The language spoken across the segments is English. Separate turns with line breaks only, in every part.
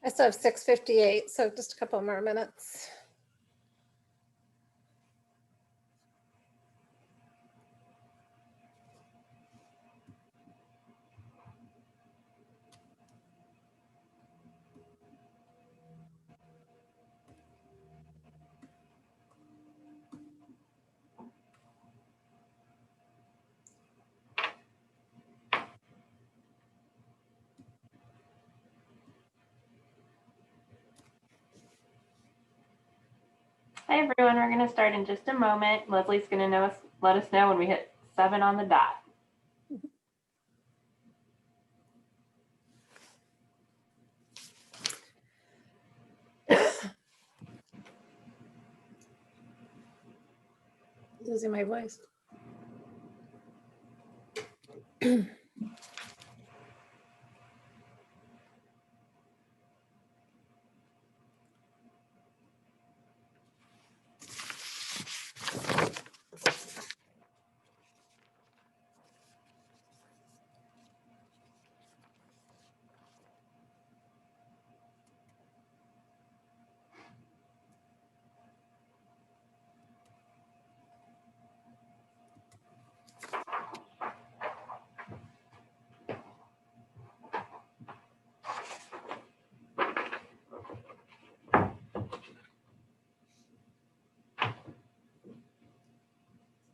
I still have 6:58, so just a couple more minutes.
Hi everyone, we're going to start in just a moment. Leslie's going to let us know when we hit 7 on the dot.
Losing my voice.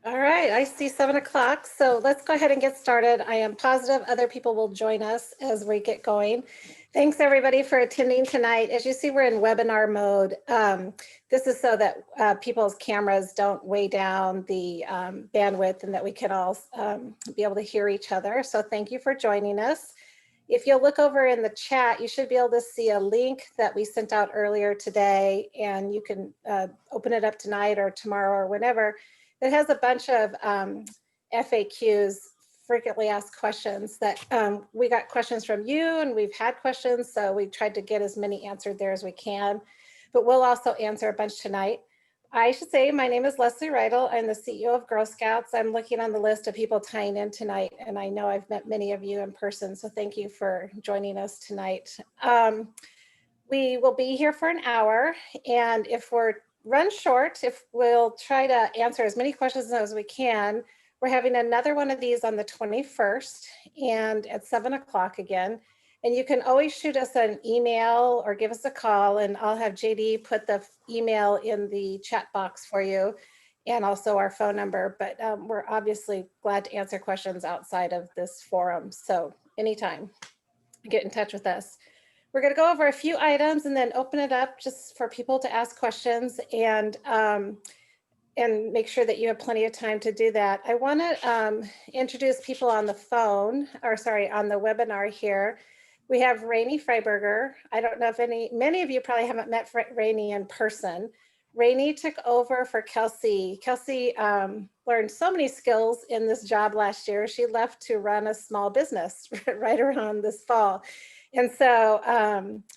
All right, I see 7 o'clock, so let's go ahead and get started. I am positive other people will join us as we get going. Thanks everybody for attending tonight. As you see, we're in webinar mode. This is so that people's cameras don't weigh down the bandwidth and that we can all be able to hear each other. So thank you for joining us. If you'll look over in the chat, you should be able to see a link that we sent out earlier today, and you can open it up tonight or tomorrow or whenever. It has a bunch of FAQs, frequently asked questions that we got questions from you and we've had questions. So we tried to get as many answered there as we can, but we'll also answer a bunch tonight. I should say my name is Leslie Rydell. I'm the CEO of Girl Scouts. I'm looking on the list of people tying in tonight, and I know I've met many of you in person, so thank you for joining us tonight. We will be here for an hour, and if we're run short, if we'll try to answer as many questions as we can. We're having another one of these on the 21st and at 7 o'clock again. And you can always shoot us an email or give us a call, and I'll have JD put the email in the chat box for you and also our phone number. But we're obviously glad to answer questions outside of this forum. So anytime, get in touch with us. We're going to go over a few items and then open it up just for people to ask questions and make sure that you have plenty of time to do that. I want to introduce people on the phone, or sorry, on the webinar here. We have Rainey Freiberger. I don't know if many of you probably haven't met Rainey in person. Rainey took over for Kelsey. Kelsey learned so many skills in this job last year. She left to run a small business right around this fall. And so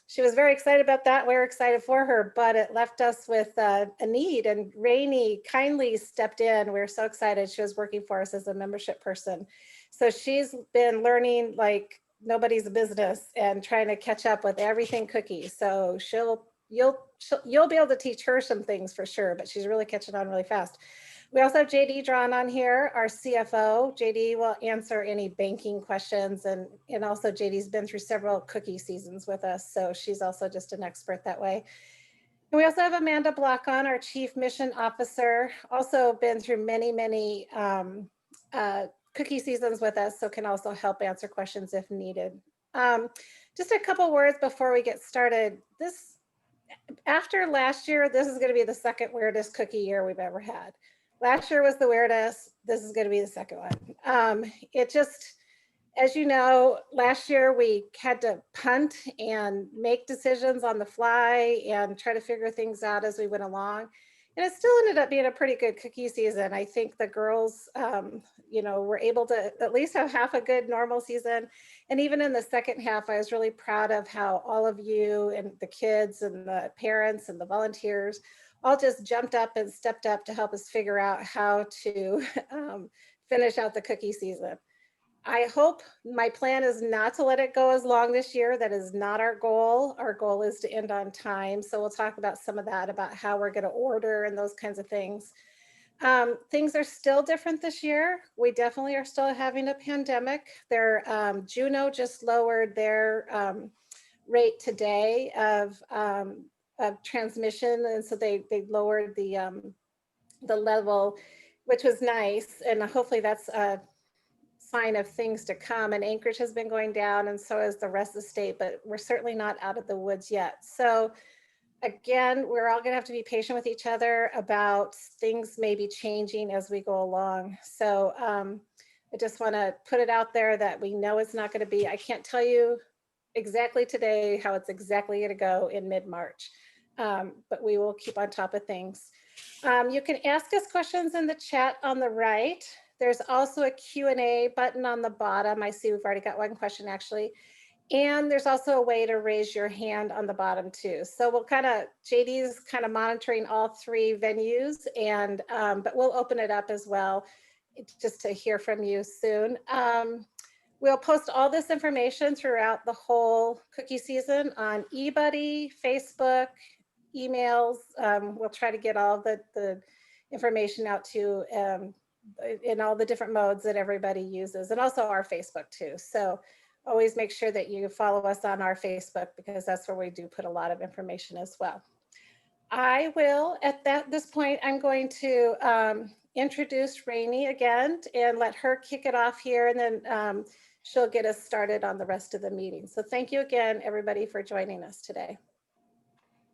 she was very excited about that. We were excited for her, but it left us with a need, and Rainey kindly stepped in. We were so excited. She was working for us as a membership person. So she's been learning like nobody's business and trying to catch up with everything cookie. So you'll be able to teach her some things for sure, but she's really catching on really fast. We also have JD drawn on here, our CFO. JD will answer any banking questions, and also JD's been through several cookie seasons with us, so she's also just an expert that way. And we also have Amanda Block on, our Chief Mission Officer, also been through many cookie seasons with us, so can also help answer questions if needed. Just a couple words before we get started. After last year, this is going to be the second weirdest cookie year we've ever had. Last year was the weirdest. This is going to be the second one. It just, as you know, last year we had to punt and make decisions on the fly and try to figure things out as we went along. And it still ended up being a pretty good cookie season. I think the girls, were able to at least have half a good normal season. And even in the second half, I was really proud of how all of you and the kids and the parents and the volunteers all just jumped up and stepped up to help us figure out how to finish out the cookie season. I hope my plan is not to let it go as long this year. That is not our goal. Our goal is to end on time. So we'll talk about some of that, about how we're going to order and those kinds of things. Things are still different this year. We definitely are still having a pandemic. Juneau just lowered their rate today of transmission, and so they lowered the level, which was nice, and hopefully that's a sign of things to come. And Anchorage has been going down, and so has the rest of the state, but we're certainly not out of the woods yet. So again, we're all gonna have to be patient with each other about things maybe changing as we go along. So I just wanna put it out there that we know it's not gonna be, I can't tell you exactly today how it's exactly gonna go in mid-March, but we will keep on top of things. You can ask us questions in the chat on the right. There's also a Q&A button on the bottom. I see we've already got one question actually. And there's also a way to raise your hand on the bottom too. So we'll JD's kind of monitoring all three venues, and but we'll open it up as well just to hear from you soon. We'll post all this information throughout the whole cookie season on eBuddy, Facebook, emails. We'll try to get all the information out to in all the different modes that everybody uses, and also our Facebook too. So always make sure that you follow us on our Facebook, because that's where we do put a lot of information as well. I will, at this point, I'm going to introduce Rainey again and let her kick it off here, and then she'll get us started on the rest of the meeting. So thank you again, everybody, for joining us today.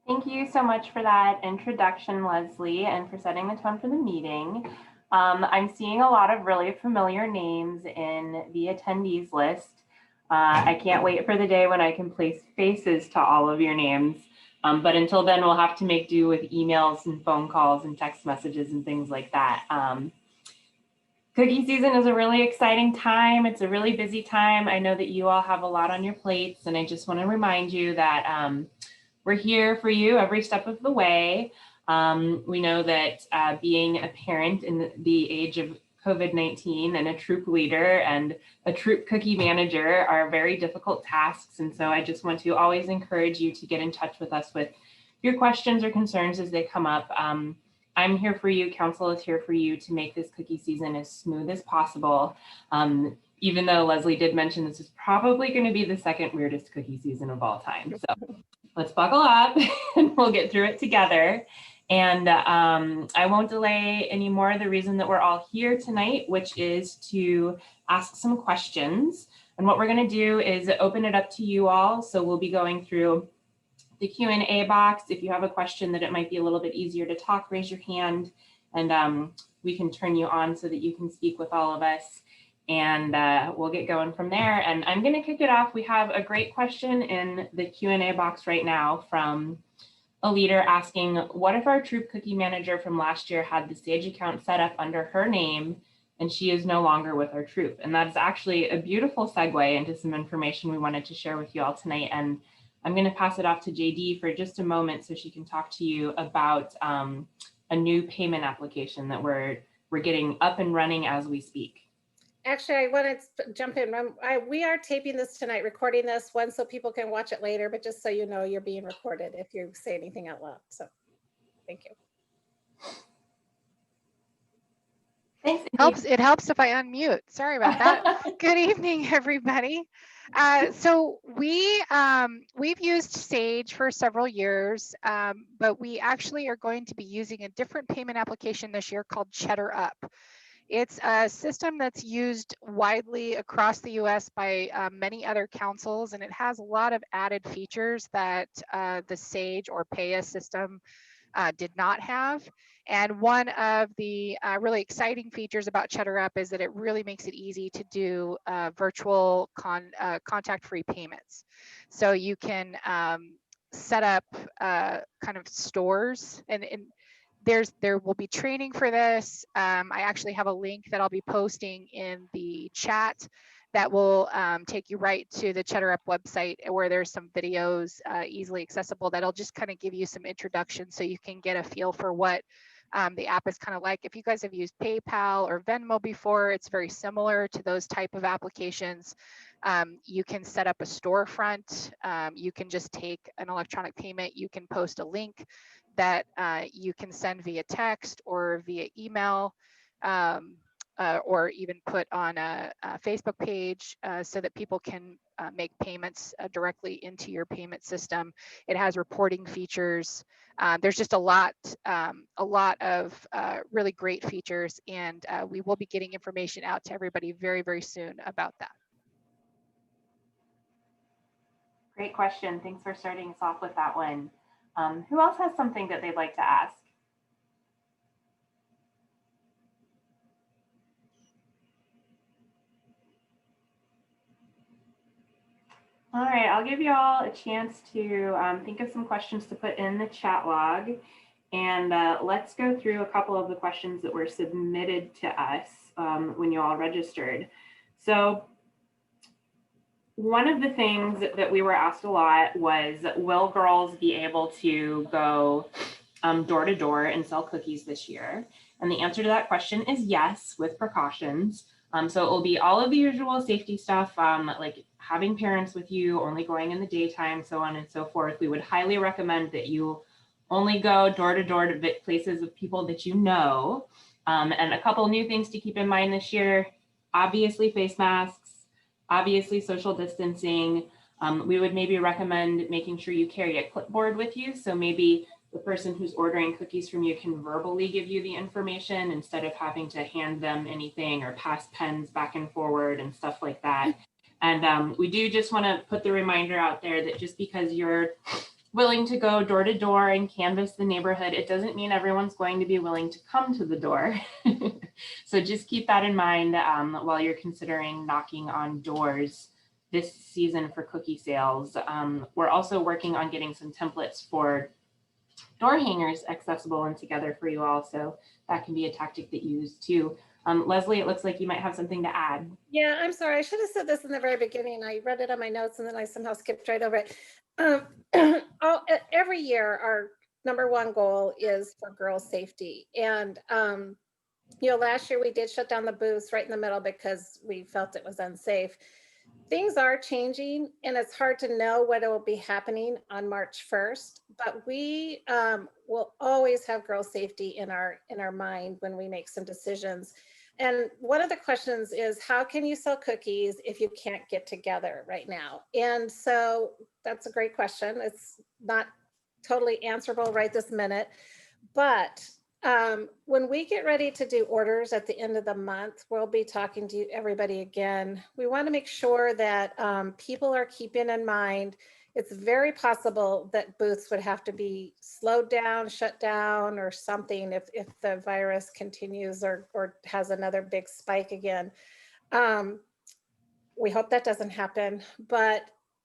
Thank you so much for that introduction, Leslie, and for setting the tone for the meeting. I'm seeing a lot of really familiar names in the attendees list. I can't wait for the day when I can place faces to all of your names. But until then, we'll have to make do with emails and phone calls and text messages and things like that. Cookie season is a really exciting time. It's a really busy time. I know that you all have a lot on your plates, and I just want to remind you that we're here for you every step of the way. We know that being a parent in the age of COVID-19 and a troop leader and a troop cookie manager are very difficult tasks. And so I just want to always encourage you to get in touch with us with your questions or concerns as they come up. I'm here for you. Council is here for you to make this cookie season as smooth as possible. Even though Leslie did mention this is probably going to be the second weirdest cookie season of all time. So let's buckle up and we'll get through it together. And I won't delay anymore the reason that we're all here tonight, which is to ask some questions. And what we're going to do is open it up to you all. So we'll be going through the Q&A box. If you have a question that it might be a little bit easier to talk, raise your hand, and we can turn you on so that you can speak with all of us. And we'll get going from there. And I'm going to kick it off. We have a great question in the Q&A box right now from a leader asking, what if our troop cookie manager from last year had the Sage account set up under her name and she is no longer with our troop? And that's actually a beautiful segue into some information we wanted to share with you all tonight. And I'm going to pass it off to JD for just a moment so she can talk to you about a new payment application that we're getting up and running as we speak.
Actually, I want to jump in. We are taping this tonight, recording this one so people can watch it later, but just so you know, you're being recorded if you say anything out loud. So thank you.
Thanks.
It helps if I unmute. Sorry about that. Good evening, everybody. So we've used Sage for several years, but we actually are going to be using a different payment application this year called CheddarUp. It's a system that's used widely across the US by many other councils, and it has a lot of added features that the Sage or Paya system did not have. And one of the really exciting features about CheddarUp is that it really makes it easy to do virtual contact-free payments. So you can set up kind of stores, and there will be training for this. I actually have a link that I'll be posting in the chat that will take you right to the CheddarUp website, where there's some videos easily accessible that'll just kind of give you some introduction so you can get a feel for what The app is kind of like, if you guys have used PayPal or Venmo before, it's very similar to those type of applications. You can set up a storefront. You can just take an electronic payment. You can post a link that you can send via text or via email, or even put on a Facebook page so that people can make payments directly into your payment system. It has reporting features. There's just a lot of really great features, and we will be getting information out to everybody very, very soon about that.
Great question. Thanks for starting us off with that one. Who else has something that they'd like to ask? All right, I'll give you all a chance to think of some questions to put in the chat log. And let's go through a couple of the questions that were submitted to us when you all registered. So one of the things that we were asked a lot was, will girls be able to go door to door and sell cookies this year? And the answer to that question is yes, with precautions. So it will be all of the usual safety stuff, like having parents with you, only going in the daytime, so on and so forth. We would highly recommend that you only go door to door to places of people that you know. And a couple new things to keep in mind this year: obviously face masks, obviously social distancing. We would maybe recommend making sure you carry a clipboard with you. So maybe the person who's ordering cookies from you can verbally give you the information instead of having to hand them anything or pass pens back and forward and stuff like that. And we do just want to put the reminder out there that just because you're willing to go door to door and canvass the neighborhood, it doesn't mean everyone's going to be willing to come to the door. So just keep that in mind while you're considering knocking on doors this season for cookie sales. We're also working on getting some templates for door hangers accessible and together for you all. So that can be a tactic that you use too. Leslie, it looks like you might have something to add.
Yeah, I'm sorry. I should have said this in the very beginning. I read it on my notes and then I somehow skipped right over it. Every year, our number one goal is for girls' safety. And, last year we did shut down the booths right in the middle because we felt it was unsafe. Things are changing and it's hard to know what will be happening on March 1st, but we will always have girls' safety in our mind when we make some decisions. And one of the questions is, how can you sell cookies if you can't get together right now? And so that's a great question. It's not totally answerable right this minute, but when we get ready to do orders at the end of the month, we'll be talking to everybody again. We want to make sure that people are keeping in mind it's very possible that booths would have to be slowed down, shut down, or something if the virus continues or has another big spike again. We hope that doesn't happen, but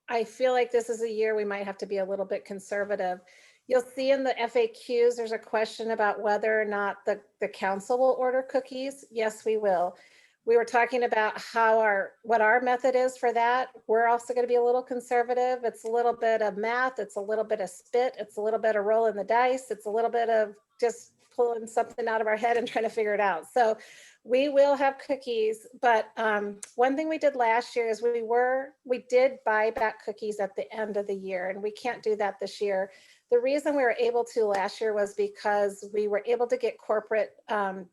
I feel like this is a year we might have to be a little bit conservative. You'll see in the FAQs, there's a question about whether or not the council will order cookies. Yes, we will. We were talking about what our method is for that. We're also going to be a little conservative. It's a little bit of math. It's a little bit of spit. It's a little bit of rolling the dice. It's a little bit of just pulling something out of our head and trying to figure it out. So we will have cookies, but one thing we did last year is we did buy back cookies at the end of the year, and we can't do that this year. The reason we were able to last year was because we were able to get corporate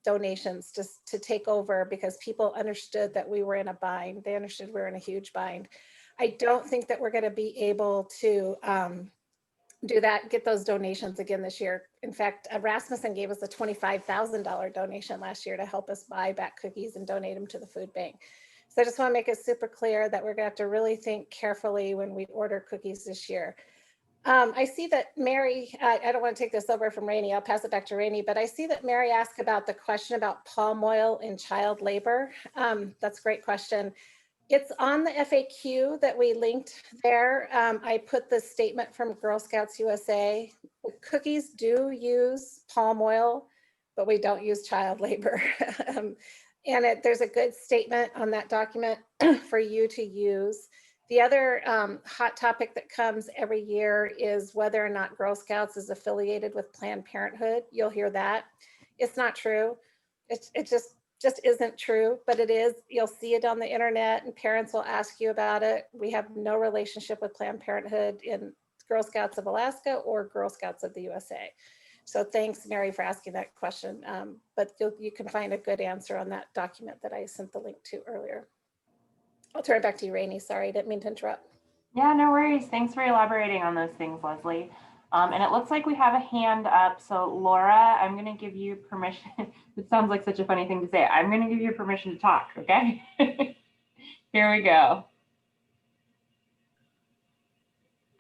donations just to take over because people understood that we were in a bind. They understood we were in a huge bind. I don't think that we're going to be able to do that, get those donations again this year. In fact, Rasmussen gave us a $25,000 donation last year to help us buy back cookies and donate them to the food bank. So I just want to make it super clear that we're going to have to really think carefully when we order cookies this year. I see that Mary, I don't want to take this over from Rainey, I'll pass it back to Rainey, but I see that Mary asked about the question about palm oil in child labor. That's a great question. It's on the FAQ that we linked there. I put the statement from Girl Scouts USA. Cookies do use palm oil, but we don't use child labor. And there's a good statement on that document for you to use. The other hot topic that comes every year is whether or not Girl Scouts is affiliated with Planned Parenthood. You'll hear that. It's not true. It just isn't true, but it is. You'll see it on the internet and parents will ask you about it. We have no relationship with Planned Parenthood in Girl Scouts of Alaska or Girl Scouts of the USA. So thanks, Mary, for asking that question. But you can find a good answer on that document that I sent the link to earlier. I'll turn it back to you, Rainey. Sorry, didn't mean to interrupt.
Yeah, no worries. Thanks for elaborating on those things, Leslie. And it looks like we have a hand up. So Laura, I'm going to give you permission. It sounds like such a funny thing to say. I'm going to give you permission to talk, okay? Here we go.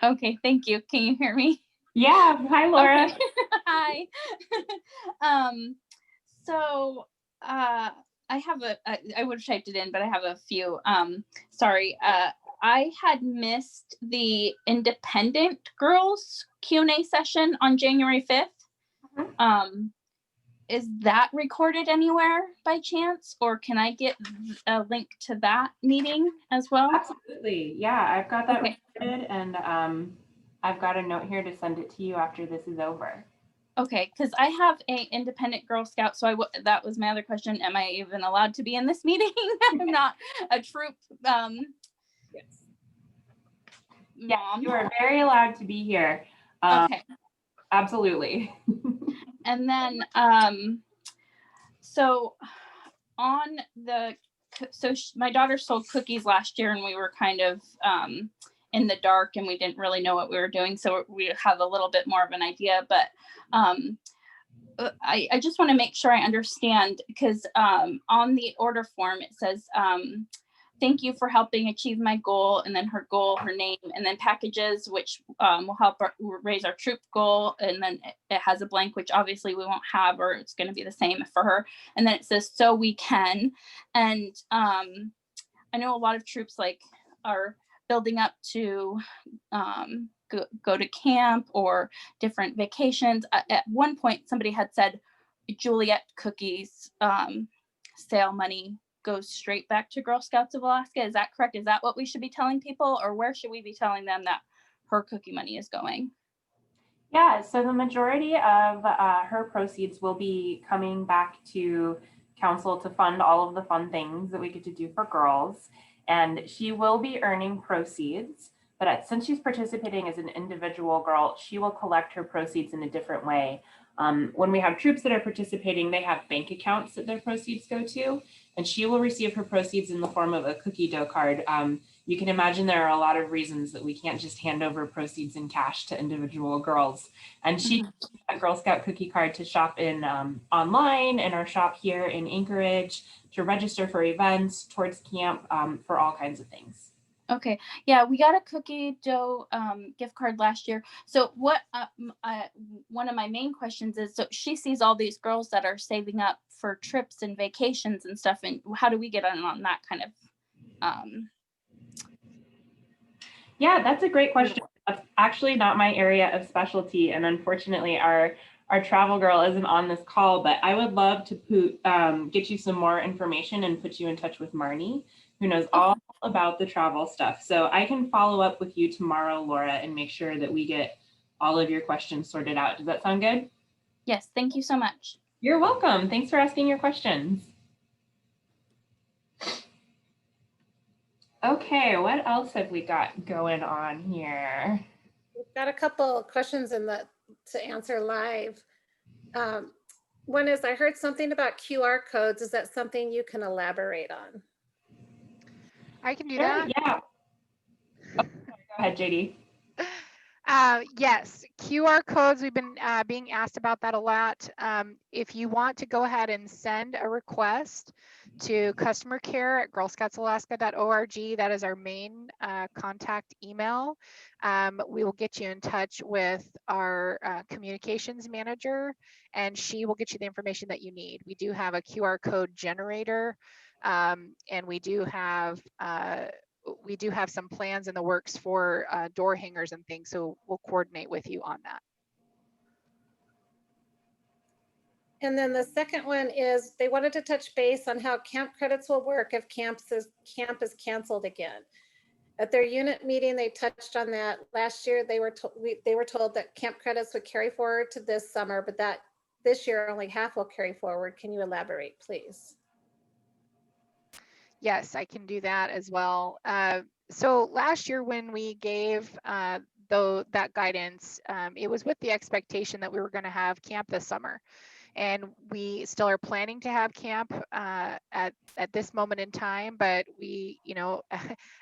Okay, thank you. Can you hear me?
Yeah, hi Laura.
Okay. Hi. So I have I would have typed it in, but I have a few. Sorry. I had missed the Independent Girls Q&A session on January 5th. Is that recorded anywhere by chance, or can I get a link to that meeting as well?
Absolutely. Yeah, I've got that
Okay.
recorded, and I've got a note here to send it to you after this is over.
Okay, because I have a independent Girl Scout, so that was my other question. Am I even allowed to be in this meeting? I'm not a troop
Yes.
mom.
You are very allowed to be here.
Okay.
Absolutely.
And then, so on the, my daughter sold cookies last year and we were kind of in the dark and we didn't really know what we were doing. So we have a little bit more of an idea, but I just want to make sure I understand, because on the order form, it says, thank you for helping achieve my goal, and then her goal, her name, and then packages, which will help raise our troop goal. And then it has a blank, which obviously we won't have, or it's going to be the same for her. And then it says, so we can. And I know a lot of troops are building up to go to camp or different vacations. At one point, somebody had said Juliet cookies sale money goes straight back to Girl Scouts of Alaska. Is that correct? Is that what we should be telling people, or where should we be telling them that her cookie money is going?
Yeah, so the majority of her proceeds will be coming back to council to fund all of the fun things that we get to do for girls. And she will be earning proceeds, but since she's participating as an individual girl, she will collect her proceeds in a different way. When we have troops that are participating, they have bank accounts that their proceeds go to, and she will receive her proceeds in the form of a cookie dough card. You can imagine there are a lot of reasons that we can't just hand over proceeds in cash to individual girls. And she used a Girl Scout cookie card to shop in online in our shop here in Anchorage, to register for events, towards camp, for all kinds of things.
Okay, yeah, we got a cookie dough gift card last year. So what one of my main questions is, so she sees all these girls that are saving up for trips and vacations and stuff, and how do we get on that kind of
Yeah, that's a great question. That's actually not my area of specialty, and unfortunately our travel girl isn't on this call, but I would love to get you some more information and put you in touch with Marnie, who knows all about the travel stuff. So I can follow up with you tomorrow, Laura, and make sure that we get all of your questions sorted out. Does that sound good?
Yes, thank you so much.
You're welcome. Thanks for asking your questions. Okay, what else have we got going on here?
We've got a couple questions to answer live. One is, I heard something about QR codes. Is that something you can elaborate on?
I can do
Sure,
that.
yeah. Oh, go ahead, JD.
Yes, QR codes, we've been being asked about that a lot. If you want to go ahead and send a request to customer care at girlscoutsalaska.org, that is our main contact email. We will get you in touch with our communications manager, and she will get you the information that you need. We do have a QR code generator, and we do have some plans in the works for door hangers and things, so we'll coordinate with you on that.
And then the second one is, they wanted to touch base on how camp credits will work if camp is canceled again. At their unit meeting, they touched on that. Last year, they were told that camp credits would carry forward to this summer, but that this year only half will carry forward. Can you elaborate, please?
Yes, I can do that as well. So last year when we gave that guidance, it was with the expectation that we were going to have camp this summer. And we still are planning to have camp at this moment in time, but we, you know,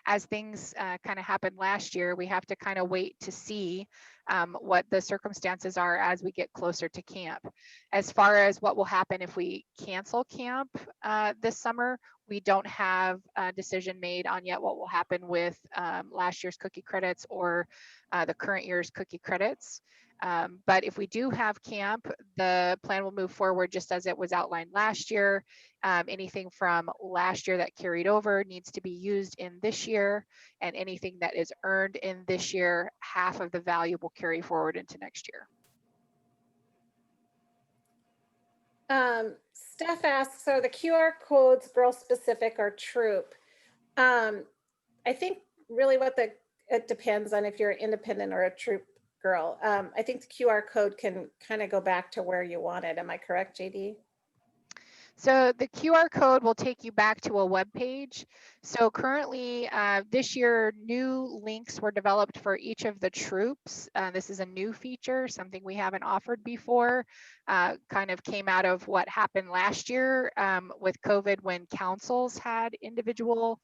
as things kind of happened last year, we have to kind of wait to see what the circumstances are as we get closer to camp. As far as what will happen if we cancel camp this summer, we don't have a decision made on yet what will happen with last year's cookie credits or the current year's cookie credits. But if we do have camp, the plan will move forward just as it was outlined last year. Anything from last year that carried over needs to be used in this year, and anything that is earned in this year, half of the value will carry forward into next year.
Steph asks, are the QR codes girl specific or troop? I think really it depends on if you're independent or a troop girl. I think the QR code can kind of go back to where you want it. Am I correct, JD?
So the QR code will take you back to a web page. So currently this year, new links were developed for each of the troops. This is a new feature, something we haven't offered before. Kind of came out of what happened last year with COVID when councils had individual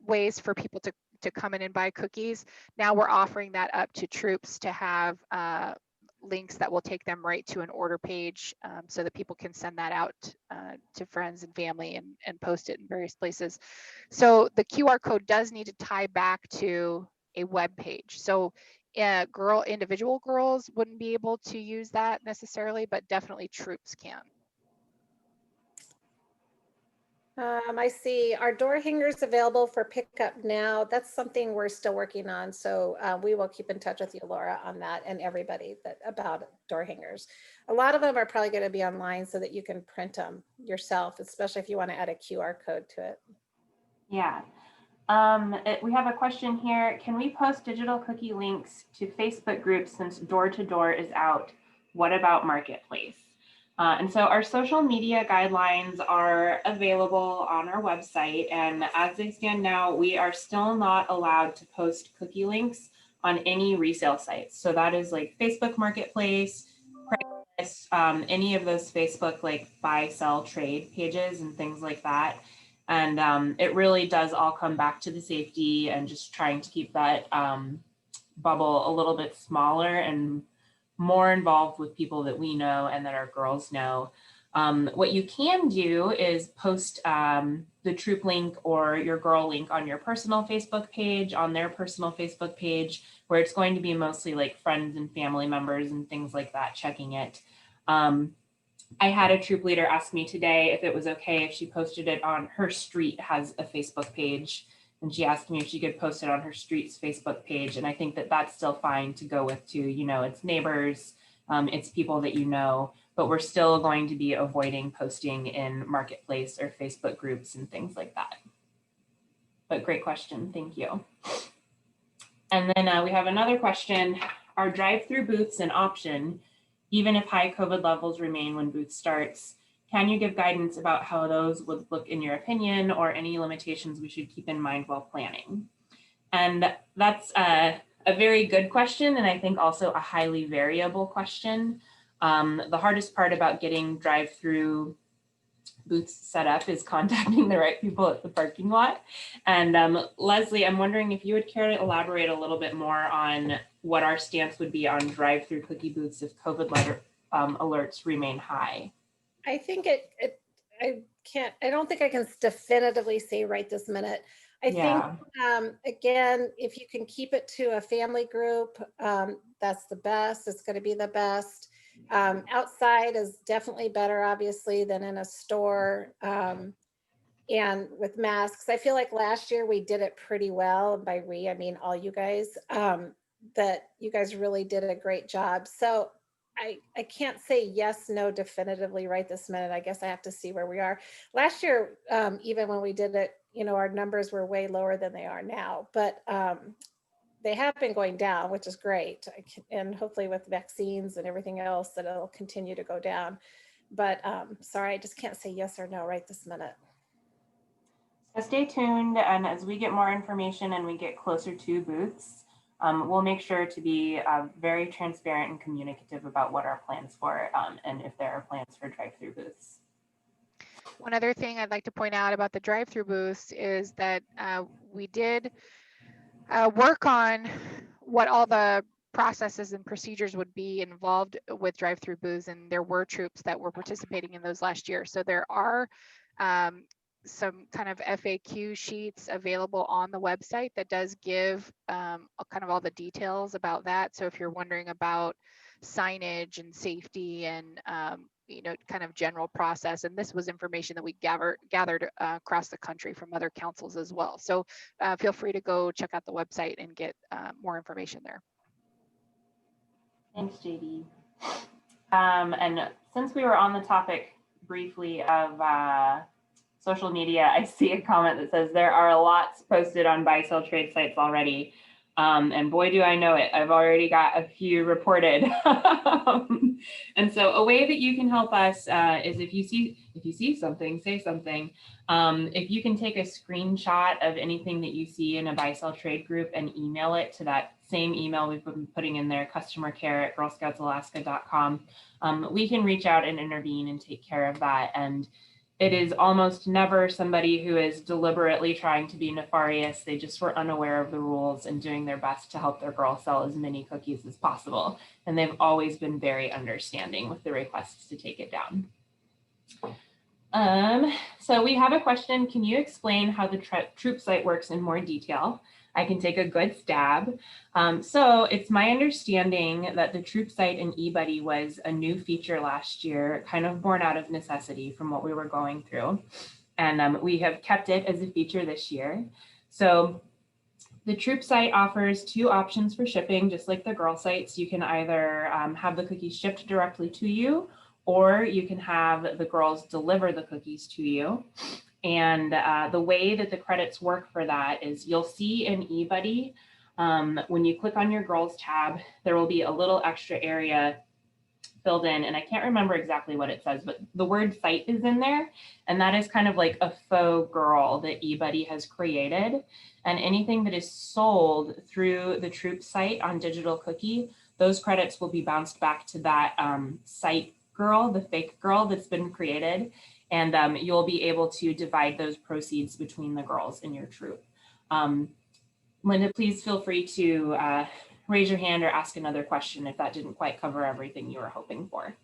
ways for people to come in and buy cookies. Now we're offering that up to troops to have links that will take them right to an order page so that people can send that out to friends and family and post it in various places. So the QR code does need to tie back to a web page. So individual girls wouldn't be able to use that necessarily, but definitely troops can.
I see. Are door hangers available for pickup now? That's something we're still working on. So we will keep in touch with you, Laura, on that, and everybody about door hangers. A lot of them are probably going to be online so that you can print them yourself, especially if you want to add a QR code to it.
Yeah. We have a question here. Can we post digital cookie links to Facebook groups since door to door is out? What about Marketplace? And so our social media guidelines are available on our website. And as they stand now, we are still not allowed to post cookie links on any resale sites. So that is like Facebook Marketplace, Craigslist, any of those Facebook like buy, sell, trade pages and things like that. And it really does all come back to the safety and just trying to keep that bubble a little bit smaller and more involved with people that we know and that our girls know. What you can do is post the troop link or your girl link on your personal Facebook page, on their personal Facebook page, where it's going to be mostly like friends and family members and things like that checking it. I had a troop leader ask me today if it was okay if she posted it on her street has a Facebook page. And she asked me if she could post it on her street's Facebook page. And I think that that's still fine to go with too. You know, it's neighbors, it's people that you know, but we're still going to be avoiding posting in Marketplace or Facebook groups and things like that. But great question, thank you. And then we have another question. Are drive-through booths an option, even if high COVID levels remain when booth starts? Can you give guidance about how those would look in your opinion, or any limitations we should keep in mind while planning? And that's a very good question, and I think also a highly variable question. The hardest part about getting drive-through booths set up is contacting the right people at the parking lot. And Leslie, I'm wondering if you would care to elaborate a little bit more on what our stance would be on drive-through cookie booths if COVID alerts remain high.
I think I don't think I can definitively say right this minute. I think, again, if you can keep it to a family group, that's the best. It's going to be the best. Outside is definitely better, obviously, than in a store. And with masks, I feel like last year we did it pretty well. By we, I mean all you guys, that you guys really did a great job. So I can't say yes, no, definitively right this minute. I guess I have to see where we are. Last year, even when we did it, you know, our numbers were way lower than they are now. But they have been going down, which is great. And hopefully with vaccines and everything else that it'll continue to go down. But sorry, I just can't say yes or no right this minute.
So stay tuned, and as we get more information and we get closer to booths, we'll make sure to be very transparent and communicative about what our plans for and if there are plans for drive-through booths.
One other thing I'd like to point out about the drive-through booths is that we did work on what all the processes and procedures would be involved with drive-through booths, and there were troops that were participating in those last year. So there are some kind of FAQ sheets available on the website that does give kind of all the details about that. So if you're wondering about signage and safety and you know, kind of general process, and this was information that we gathered across the country from other councils as well. So feel free to go check out the website and get more information there.
Thanks, JD. And since we were on the topic briefly of social media, I see a comment that says there are lots posted on buy-sell trade sites already. And boy, do I know it. I've already got a few reported. And so a way that you can help us is if you see something, say something. If you can take a screenshot of anything that you see in a buy-sell trade group and email it to that same email we've been putting in there, customercare@girlscoutsalaska.com, we can reach out and intervene and take care of that. And it is almost never somebody who is deliberately trying to be nefarious. They just were unaware of the rules and doing their best to help their girl sell as many cookies as possible. And they've always been very understanding with the requests to take it down. So we have a question. Can you explain how the troop site works in more detail? I can take a good stab. So it's my understanding that the troop site in eBuddy was a new feature last year, kind of born out of necessity from what we were going through. And we have kept it as a feature this year. So the troop site offers 2 options for shipping, just like the girl sites. You can either have the cookies shipped directly to you, or you can have the girls deliver the cookies to you. And the way that the credits work for that is you'll see in eBuddy, when you click on your girls tab, there will be a little extra area filled in, and I can't remember exactly what it says, but the word site is in there. And that is kind of like a faux girl that eBuddy has created. And anything that is sold through the troop site on Digital Cookie, those credits will be bounced back to that site girl, the fake girl that's been created. And you'll be able to divide those proceeds between the girls in your troop. Linda, please feel free to raise your hand or ask another question if that didn't quite cover everything you were hoping for.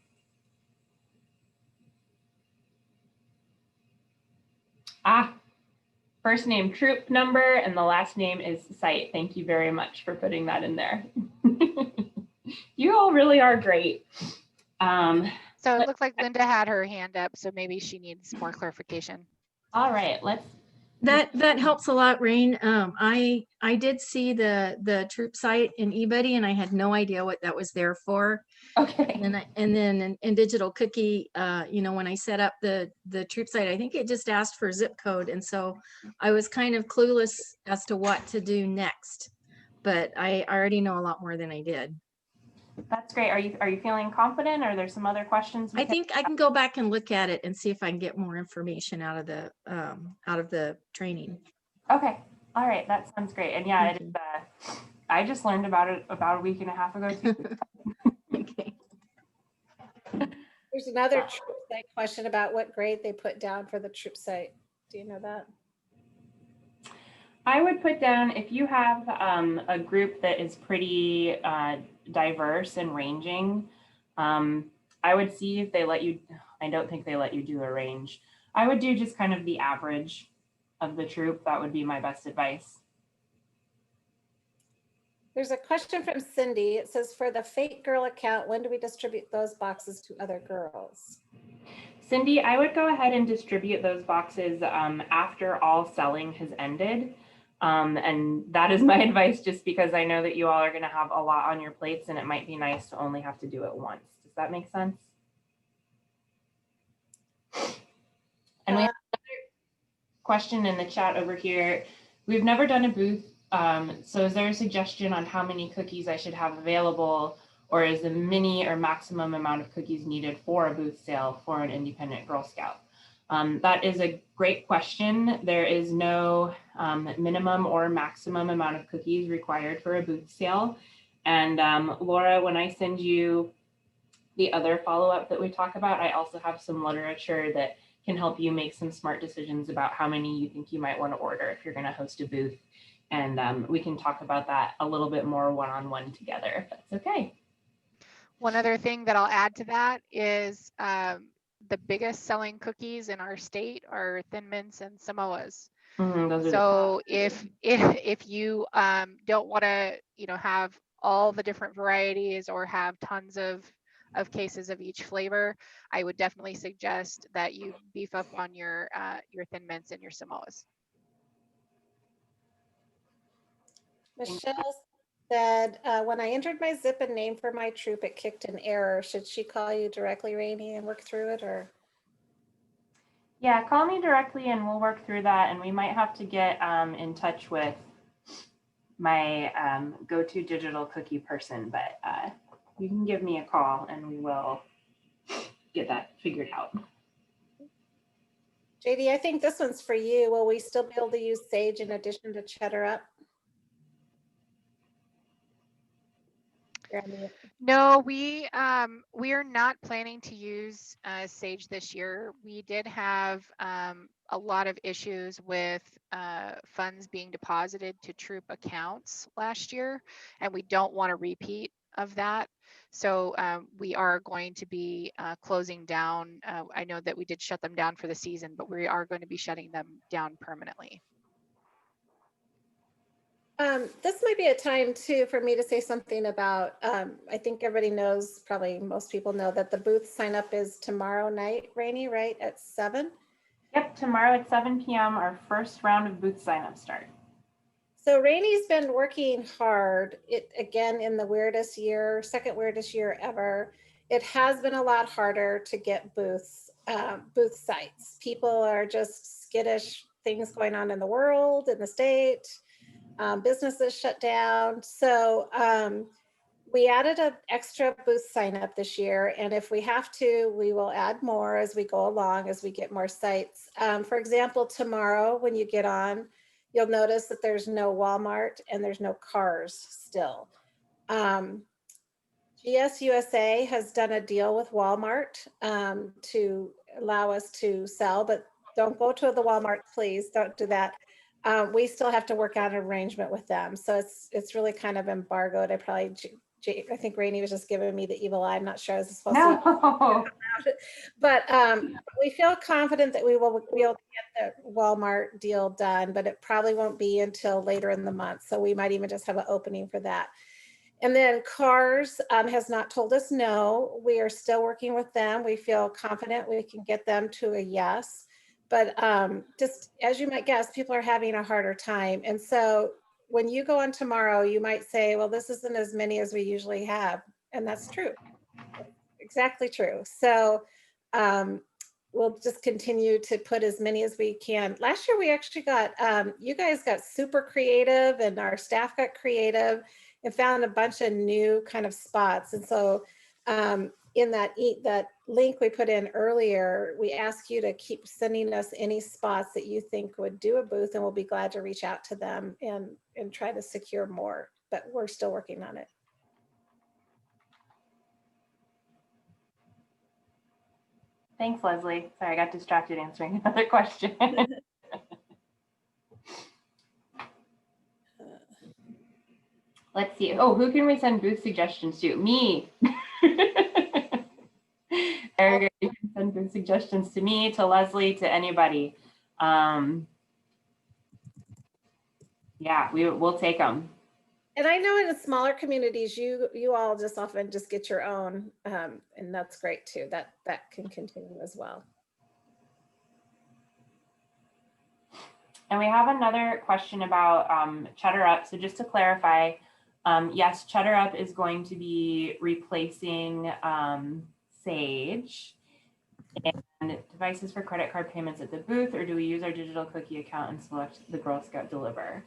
First name troop number and the last name is site. Thank you very much for putting that in there. You all really are great.
So it looks like Linda had her hand up, so maybe she needs more clarification.
All right,
that helps a lot, Rain. I did see the troop site in eBuddy, and I had no idea what that was there for.
okay.
And then in Digital Cookie, you know, when I set up the troop site, I think it just asked for zip code, and so I was kind of clueless as to what to do next. But I already know a lot more than I did.
That's great. Are you feeling confident, or there's some other questions?
I think I can go back and look at it and see if I can get more information out of the training.
Okay. All right. That sounds great. And yeah, it is, I just learned about it about a week and a half ago too.
Okay.
There's another troop site question about what grade they put down for the troop site. Do you know that?
I would put down, if you have a group that is pretty diverse and ranging, I would see if they let you, I don't think they let you do a range. I would do just kind of the average of the troop. That would be my best advice.
There's a question from Cindy. It says, for the fake girl account, when do we distribute those boxes to other girls?
Cindy, I would go ahead and distribute those boxes after all selling has ended. And that is my advice, just because I know that you all are going to have a lot on your plates and it might be nice to only have to do it once. Does that make sense? And we have another question in the chat over here. We've never done a booth So is there a suggestion on how many cookies I should have available, or is the mini or maximum amount of cookies needed for a booth sale for an independent Girl Scout? That is a great question. There is no minimum or maximum amount of cookies required for a booth sale. And Laura, when I send you the other follow-up that we talk about, I also have some literature that can help you make some smart decisions about how many you think you might want to order if you're going to host a booth. And we can talk about that a little bit more one-on-one together, if that's okay.
One other thing that I'll add to that is the biggest selling cookies in our state are Thin Mints and Samoas.
Those are
So if you don't want to, have all the different varieties or have tons of cases of each flavor, I would definitely suggest that you beef up on your Thin Mints and your Samoas.
Michelle said, when I entered my zip and name for my troop, it kicked an error. Should she call you directly, Rainey, and work through it, or?
Yeah, call me directly and we'll work through that. And we might have to get in touch with my go-to digital cookie person, but you can give me a call and we will get that figured out.
JD, I think this one's for you. Will we still be able to use Sage in addition to Cheddar Up?
No, we are not planning to use Sage this year. We did have a lot of issues with funds being deposited to troop accounts last year, and we don't want a repeat of that. So we are going to be closing down. I know that we did shut them down for the season, but we are going to be shutting them down permanently.
This might be a time too for me to say something about, I think everybody knows, probably most people know, that the booth sign up is tomorrow night, Rainey, right, at 7?
Yep, tomorrow at 7 p.m. our first round of booth signups start.
So Rainey's been working hard, again, in the weirdest year, second weirdest year ever. It has been a lot harder to get booth sites. People are just skittish, things going on in the world, in the state. Businesses shut down. So we added an extra booth sign up this year. And if we have to, we will add more as we go along, as we get more sites. For example, tomorrow when you get on, you'll notice that there's no Walmart and there's no cars still. GSUSA has done a deal with Walmart to allow us to sell, but don't go to the Walmart, please. Don't do that. We still have to work out an arrangement with them. So it's really kind of embargoed. I think Rainey was just giving me the evil eye. I'm not sure I was supposed to. But we feel confident that we will be able to get the Walmart deal done, but it probably won't be until later in the month. So we might even just have an opening for that. And then Cars has not told us no. We are still working with them. We feel confident we can get them to a yes. But just as you might guess, people are having a harder time. And so when you go on tomorrow, you might say, well, this isn't as many as we usually have. And that's true. Exactly true. So we'll just continue to put as many as we can. Last year, we actually got, you guys got super creative and our staff got creative and found a bunch of new kind of spots. And so in that link we put in earlier, we ask you to keep sending us any spots that you think would do a booth, and we'll be glad to reach out to them and try to secure more, but we're still working on it.
Thanks, Leslie. Sorry, I got distracted answering another question. Let's see. Oh, who can we send booth suggestions to? Me. Erica, you can send booth suggestions to me, to Leslie, to anybody. Yeah, we'll take them.
And I know in the smaller communities, you all just often just get your own, and that's great too. That can continue as well.
And we have another question about Cheddar Up. So just to clarify, yes, Cheddar Up is going to be replacing Sage. And devices for credit card payments at the booth, or do we use our digital cookie account and select the Girl Scout Deliver?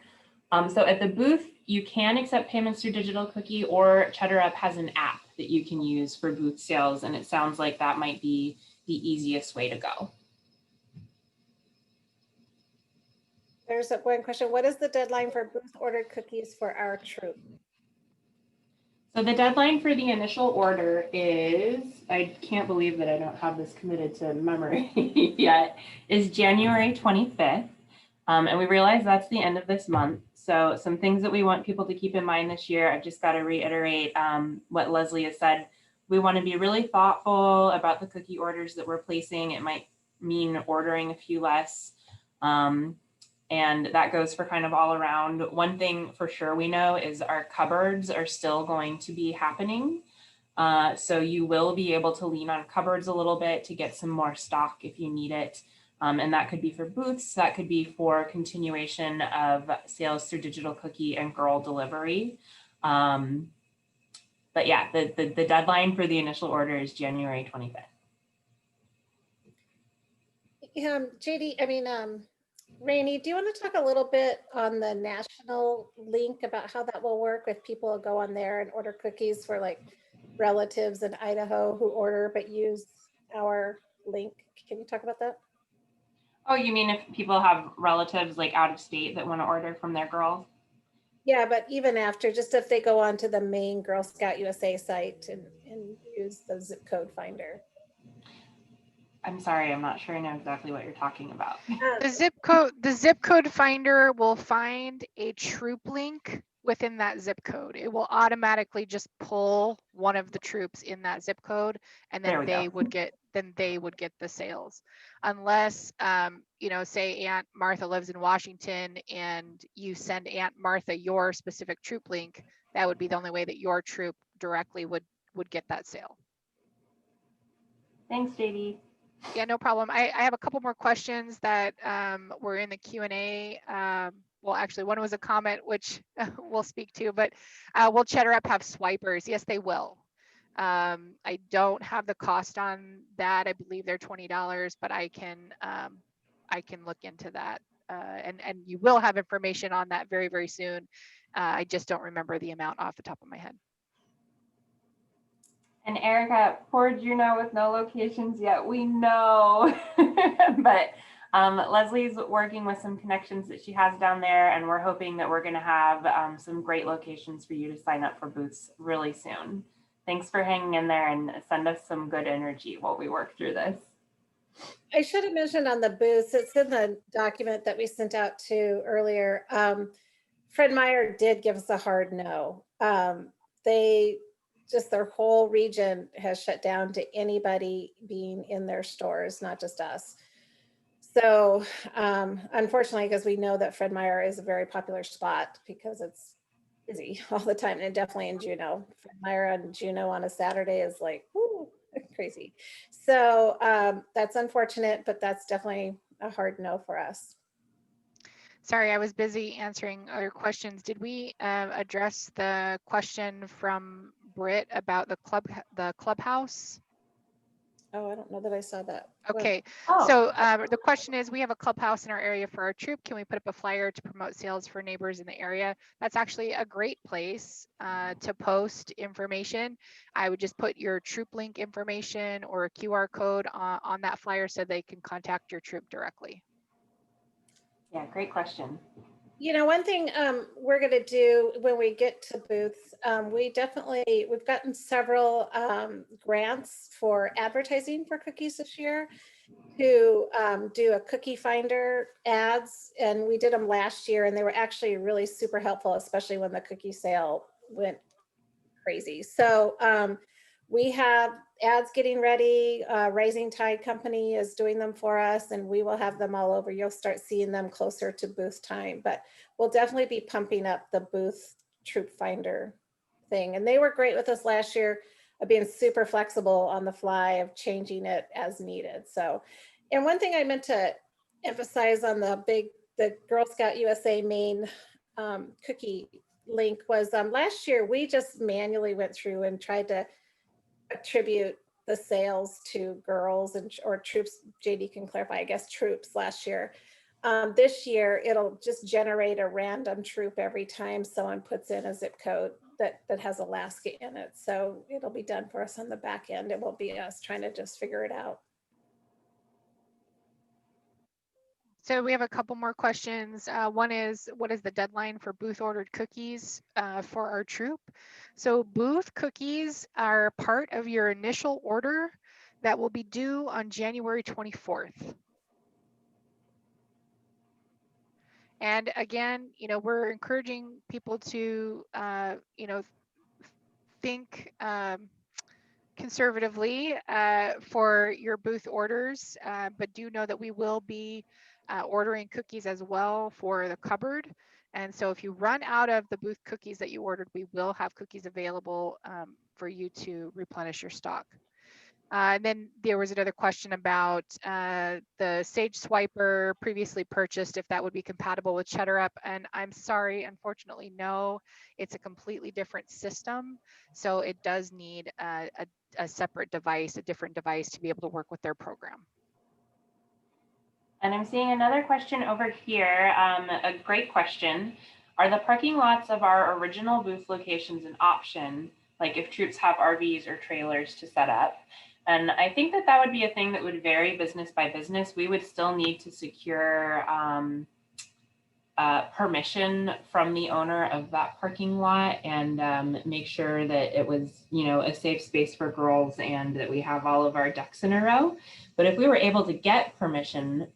So at the booth, you can accept payments through Digital Cookie, or Cheddar Up has an app that you can use for booth sales. And it sounds like that might be the easiest way to go.
There's one question. What is the deadline for booth ordered cookies for our troop?
So the deadline for the initial order is, I can't believe that I don't have this committed to memory yet, is January 25th. And we realize that's the end of this month. So some things that we want people to keep in mind this year, I've just got to reiterate what Leslie has said. We want to be really thoughtful about the cookie orders that we're placing. It might mean ordering a few less. And that goes for kind of all around. One thing for sure we know is our cupboards are still going to be happening. So you will be able to lean on cupboards a little bit to get some more stock if you need it. And that could be for booths, that could be for continuation of sales through Digital Cookie and Girl Delivery. But yeah, the deadline for the initial order is January 25th.
Rainey, do you want to talk a little bit on the national link about how that will work if people go on there and order cookies for like relatives in Idaho who order but use our link? Can you talk about that?
Oh, you mean if people have relatives like out of state that want to order from their girls?
Yeah, but even after, just if they go onto the main Girl Scout USA site and use the zip code finder.
I'm sorry, I'm not sure I know exactly what you're talking about.
The zip code finder will find a troop link within that zip code. It will automatically just pull one of the troops in that zip code, and then they would get the sales. Unless say Aunt Martha lives in Washington and you send Aunt Martha your specific troop link, that would be the only way that your troop directly would get that sale.
Thanks, JD.
Yeah, no problem. I have a couple more questions that were in the Q&A. Well, actually, one was a comment, which we'll speak to, but will Cheddar Up have swipers? Yes, they will. I don't have the cost on that. I believe they're $20, but I can look into that. And you will have information on that very, very soon. I just don't remember the amount off the top of my head.
And Erica, poor Juneau with no locations yet. We know, but Leslie's working with some connections that she has down there, and we're hoping that we're going to have some great locations for you to sign up for booths really soon. Thanks for hanging in there, and send us some good energy while we work through this.
I should have mentioned on the booths, it's in the document that we sent out to earlier. Fred Meyer did give us a hard no. Their whole region has shut down to anybody being in their stores, not just us. So unfortunately, because we know that Fred Meyer is a very popular spot because it's busy all the time, and definitely in Juneau. Fred Meyer on Juneau on a Saturday is like, whoo, crazy. So that's unfortunate, but that's definitely a hard no for us.
Sorry, I was busy answering other questions. Did we address the question from Britt about the clubhouse?
Oh, I don't know that I saw that.
Okay,
Oh.
So the question is, we have a clubhouse in our area for our troop. Can we put up a flyer to promote sales for neighbors in the area? That's actually a great place to post information. I would just put your troop link information or a QR code on that flyer so they can contact your troop directly.
Yeah, great question.
One thing we're going to do when we get to booths, we've gotten several grants for advertising for cookies this year to do a cookie finder ads. And we did them last year, and they were actually really super helpful, especially when the cookie sale went crazy. So we have ads getting ready. Rising Tide Company is doing them for us, and we will have them all over. You'll start seeing them closer to booth time, but we'll definitely be pumping up the booth troop finder thing. And they were great with us last year of being super flexible on the fly of changing it as needed. So, and one thing I meant to emphasize on the Girl Scout USA main cookie link was last year we just manually went through and tried to attribute the sales to girls or troops. JD can clarify, I guess troops last year. This year, it'll just generate a random troop every time someone puts in a zip code that has Alaska in it. So it'll be done for us on the back end. It won't be us trying to just figure it out.
So we have a couple more questions. One is, what is the deadline for booth ordered cookies for our troop? So booth cookies are part of your initial order that will be due on January 24th. And again, we're encouraging people to, think conservatively for your booth orders, but do know that we will be ordering cookies as well for the cupboard. And so if you run out of the booth cookies that you ordered, we will have cookies available for you to replenish your stock. And then there was another question about the Sage Swiper previously purchased, if that would be compatible with CheddarUp. And I'm sorry, unfortunately, no, it's a completely different system. So it does need a separate device, a different device to be able to work with their program.
And I'm seeing another question over here, a great question. Are the parking lots of our original booth locations an option, like if troops have RVs or trailers to set up? And I think that would be a thing that would vary business by business. We would still need to secure permission from the owner of that parking lot and make sure that it was, a safe space for girls and that we have all of our ducks in a row. But if we were able to get permission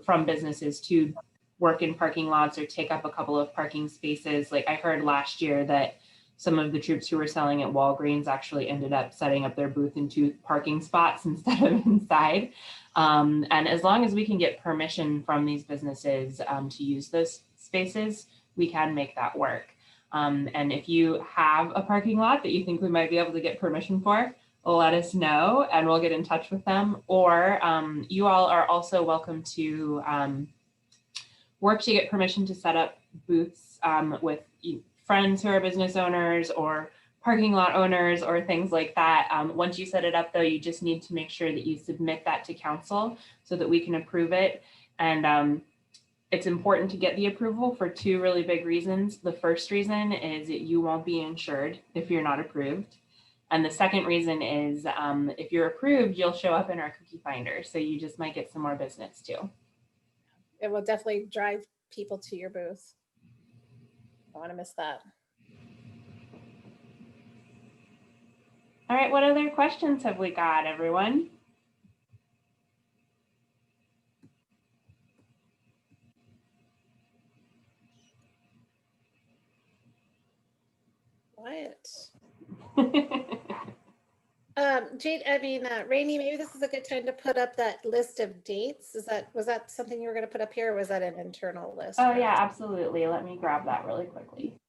from businesses to work in parking lots or take up a couple of parking spaces, like I heard last year that some of the troops who were selling at Walgreens actually ended up setting up their booth in 2 parking spots instead of inside. And as long as we can get permission from these businesses to use those spaces, we can make that work. And if you have a parking lot that you think we might be able to get permission for, let us know and we'll get in touch with them. Or you all are also welcome to work to get permission to set up booths with friends who are business owners or parking lot owners or things like that. Once you set it up though, you just need to make sure that you submit that to council so that we can approve it. And it's important to get the approval for 2 really big reasons. The first reason is that you won't be insured if you're not approved. And the second reason is if you're approved, you'll show up in our cookie finder. So you just might get some more business too.
It will definitely drive people to your booth. Don't want to miss that.
All right, what other questions have we got, everyone?
Quiet. Jade, Rainey, maybe this is a good time to put up that list of dates. Was that something you were going to put up here, or was that an internal list?
Oh yeah, absolutely. Let me grab that really quickly.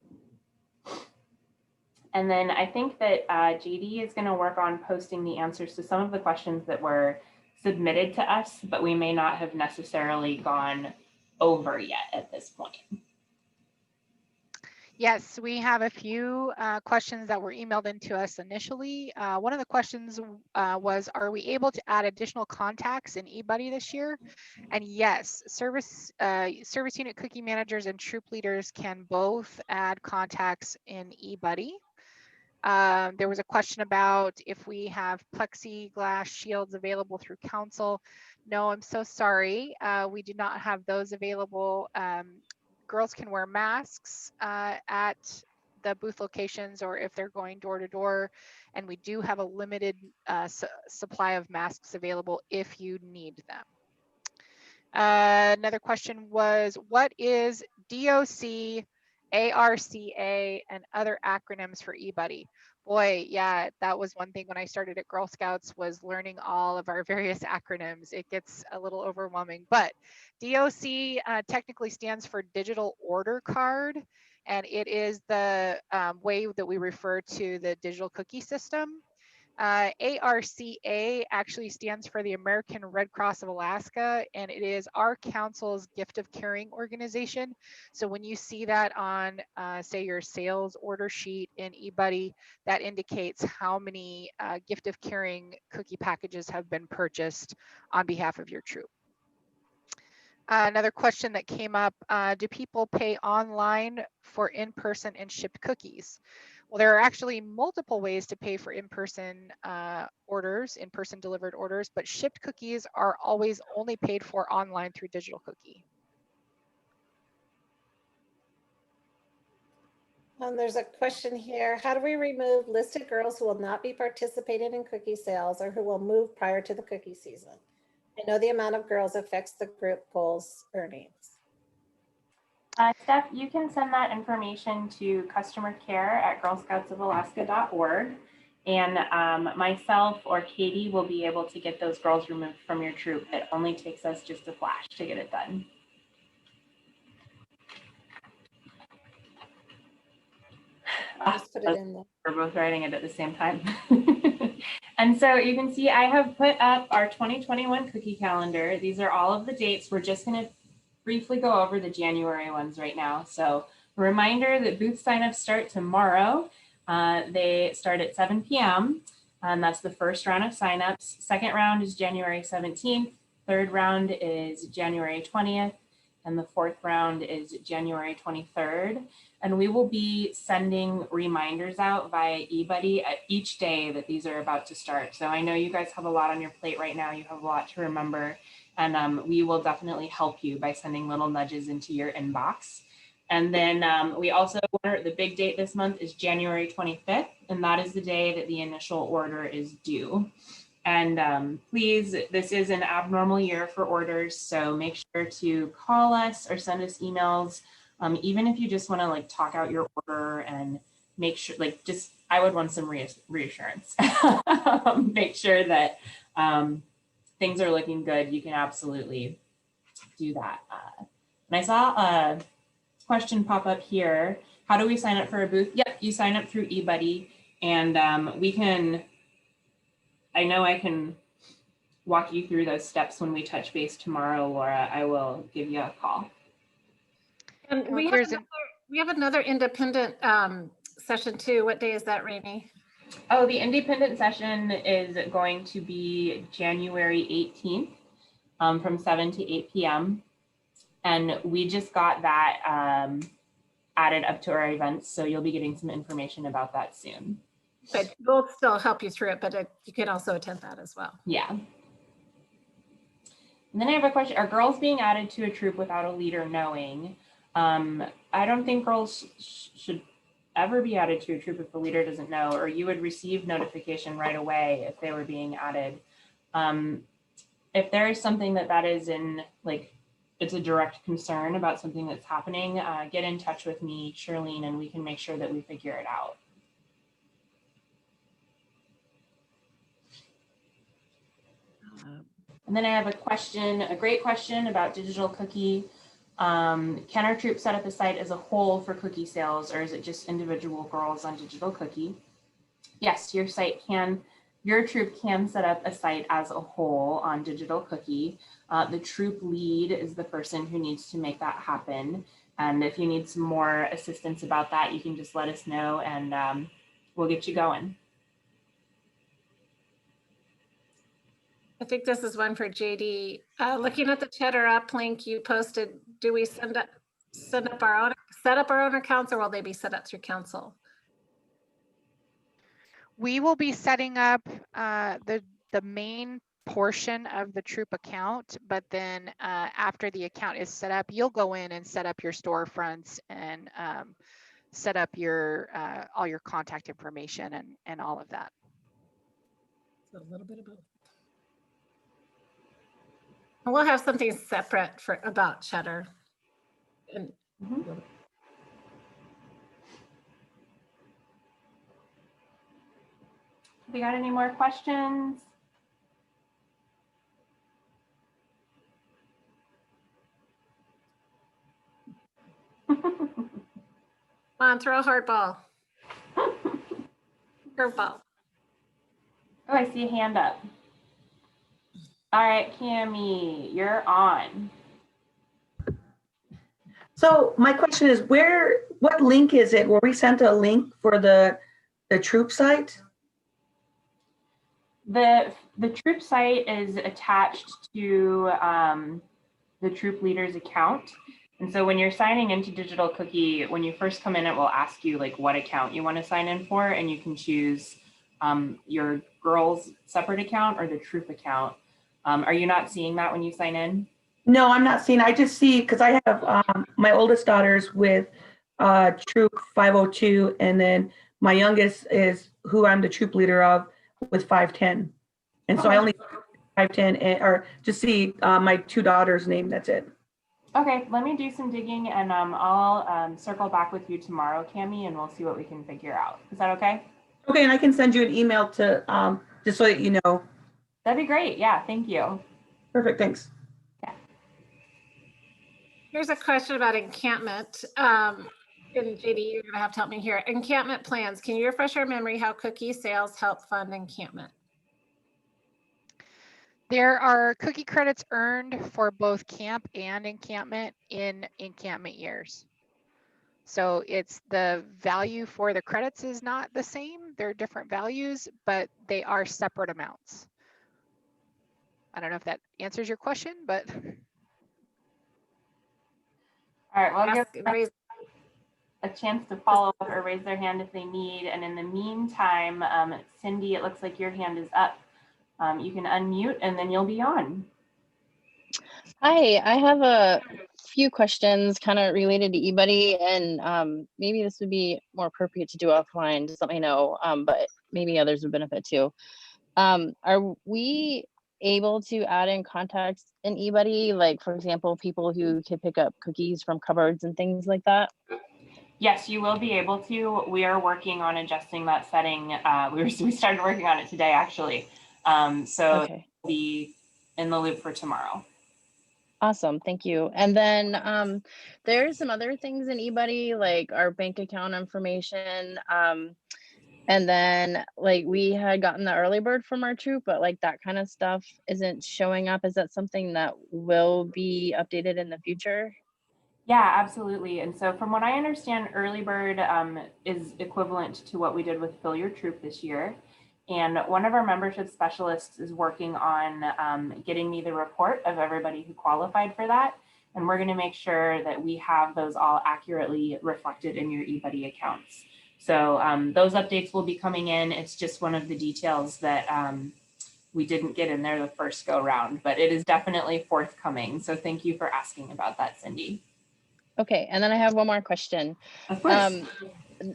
And then I think that JD is going to work on posting the answers to some of the questions that were submitted to us, but we may not have necessarily gone over yet at this point.
Yes, we have a few questions that were emailed into us initially. One of the questions was, are we able to add additional contacts in eBuddy this year? And yes, service unit cookie managers and troop leaders can both add contacts in eBuddy. There was a question about if we have plexiglass shields available through council. No, I'm so sorry. We do not have those available. Girls can wear masks at the booth locations or if they're going door to door. And we do have a limited supply of masks available if you need them. Another question was, what is DOC, ARCA, and other acronyms for eBuddy? Boy, yeah, that was one thing when I started at Girl Scouts, was learning all of our various acronyms. It gets a little overwhelming, but DOC technically stands for Digital Order Card, and it is the way that we refer to the digital cookie system. ARCA actually stands for the American Red Cross of Alaska, and it is our council's gift of caring organization. So when you see that on, say, your sales order sheet in eBuddy, that indicates how many gift of caring cookie packages have been purchased on behalf of your troop. Another question that came up, do people pay online for in-person and shipped cookies? Well, there are actually multiple ways to pay for in-person orders, in-person delivered orders, but shipped cookies are always only paid for online through Digital Cookie.
There's a question here. How do we remove listed girls who will not be participating in cookie sales or who will move prior to the cookie season? I know the amount of girls affects the group goals earnings.
Steph, you can send that information to customer care at girlscoutsofalaska.org. And myself or Katie will be able to get those girls removed from your troop. It only takes us just a flash to get it done.
I'll just put it in there.
We're both writing it at the same time. And so you can see I have put up our 2021 cookie calendar. These are all of the dates. We're just going to briefly go over the January ones right now. So a reminder that booth signups start tomorrow. They start at 7 p.m. And that's the first round of signups. Second round is January 17th. Third round is January 20th. And the fourth round is January 23rd. And we will be sending reminders out via eBuddy at each day that these are about to start. So I know you guys have a lot on your plate right now. You have a lot to remember. And we will definitely help you by sending little nudges into your inbox. And then we also, the big date this month is January 25th. And that is the day that the initial order is due. And please, this is an abnormal year for orders. So make sure to call us or send us emails. Even if you just want to like talk out your order and make sure, like, just, I would want some reassurance. Make sure that things are looking good. You can absolutely do that. And I saw a question pop up here. How do we sign up for a booth? Yep, you sign up through eBuddy, and we can, I know I can walk you through those steps when we touch base tomorrow, Laura. I will give you a call.
And we have another independent session too. What day is that, Rainey?
Oh, the independent session is going to be January 18th from 7 to 8 p.m. And we just got that added up to our events. So you'll be getting some information about that soon.
But we'll still help you through it, but you can also attend that as well.
Yeah. And then I have a question. Are girls being added to a troop without a leader knowing? I don't think girls should ever be added to a troop if the leader doesn't know, or you would receive notification right away if they were being added. If there is something that is in, like, it's a direct concern about something that's happening, get in touch with me, Shirlene, and we can make sure that we figure it out. And then I have a question, a great question about Digital Cookie. Can our troop set up a site as a whole for cookie sales, or is it just individual girls on Digital Cookie? Yes, your troop can set up a site as a whole on Digital Cookie. The troop lead is the person who needs to make that happen. And if you need some more assistance about that, you can just let us know and we'll get you going.
I think this is one for JD. Looking at the Cheddar Up link you posted, do we set up our own accounts, or will they be set up through council?
We will be setting up the main portion of the troop account, but then after the account is set up, you'll go in and set up your storefronts and set up your all your contact information and all of that.
So a little bit of both. We'll have something separate about Cheddar. And
Have we got any more questions?
Come on, throw a hard ball. Curveball.
Oh, I see a hand up. All right, Cami, you're on.
So my question is, what link is it? Were we sent a link for the troop site?
The troop site is attached to the troop leader's account. And so when you're signing into Digital Cookie, when you first come in, it will ask you like what account you want to sign in for, and you can choose your girls' separate account or the troop account. Are you not seeing that when you sign in?
No, I'm not seeing. I just see because I have my oldest daughter's with Troop 502, and then my youngest is who I'm the troop leader of with 510. And so I only 510 or just see my two daughters' name. That's it.
Okay, let me do some digging and I'll circle back with you tomorrow, Cami, and we'll see what we can figure out. Is that okay?
Okay, and I can send you an email to just so that you know.
That'd be great. Yeah, thank you.
Perfect, thanks.
Here's a question about encampment. And JD, you're gonna have to help me here. Encampment plans. Can you refresh our memory how cookie sales help fund encampment?
There are cookie credits earned for both camp and encampment in encampment years. So it's the value for the credits is not the same. They're different values, but they are separate amounts. I don't know if that answers your question, but.
All right, well, I'll give
Raise-
a chance to follow up or raise their hand if they need. And in the meantime, Cindy, it looks like your hand is up. You can unmute and then you'll be on.
Hi, I have a few questions kind of related to eBuddy, and maybe this would be more appropriate to do offline. Just let me know, but maybe others would benefit too. Are we able to add in contacts in eBuddy, like for example, people who could pick up cookies from cupboards and things like that?
Yes, you will be able to. We are working on adjusting that setting. We started working on it today, actually. So
Okay.
be in the loop for tomorrow.
Awesome, thank you. And then there's some other things in eBuddy, like our bank account information. And then like we had gotten the early bird from our troop, but like that kind of stuff isn't showing up. Is that something that will be updated in the future?
Yeah, absolutely. And so from what I understand, early bird is equivalent to what we did with Fill Your Troop this year. And one of our membership specialists is working on getting me the report of everybody who qualified for that. And we're going to make sure that we have those all accurately reflected in your eBuddy accounts. So those updates will be coming in. It's just one of the details that we didn't get in there the first go round, but it is definitely forthcoming. So thank you for asking about that, Cindy.
Okay, and then I have one more question.
Of course.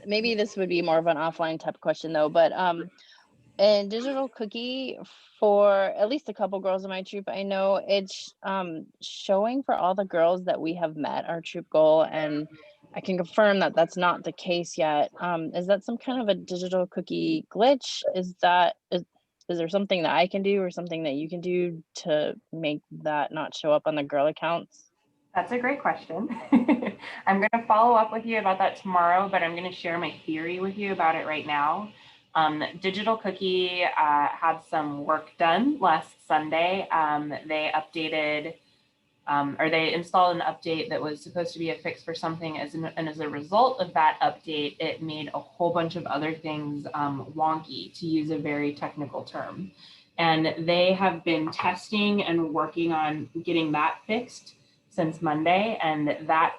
Maybe this would be more of an offline type question though, but in Digital Cookie, for at least a couple girls in my troop, I know it's showing for all the girls that we have met our troop goal, and I can confirm that that's not the case yet. Is that some kind of a Digital Cookie glitch? Is there something that I can do or something that you can do to make that not show up on the girl accounts?
That's a great question. I'm going to follow up with you about that tomorrow, but I'm going to share my theory with you about it right now. Digital Cookie had some work done last Sunday. They updated or they installed an update that was supposed to be a fix for something, and as a result of that update, it made a whole bunch of other things wonky, to use a very technical term. And they have been testing and working on getting that fixed since Monday, and that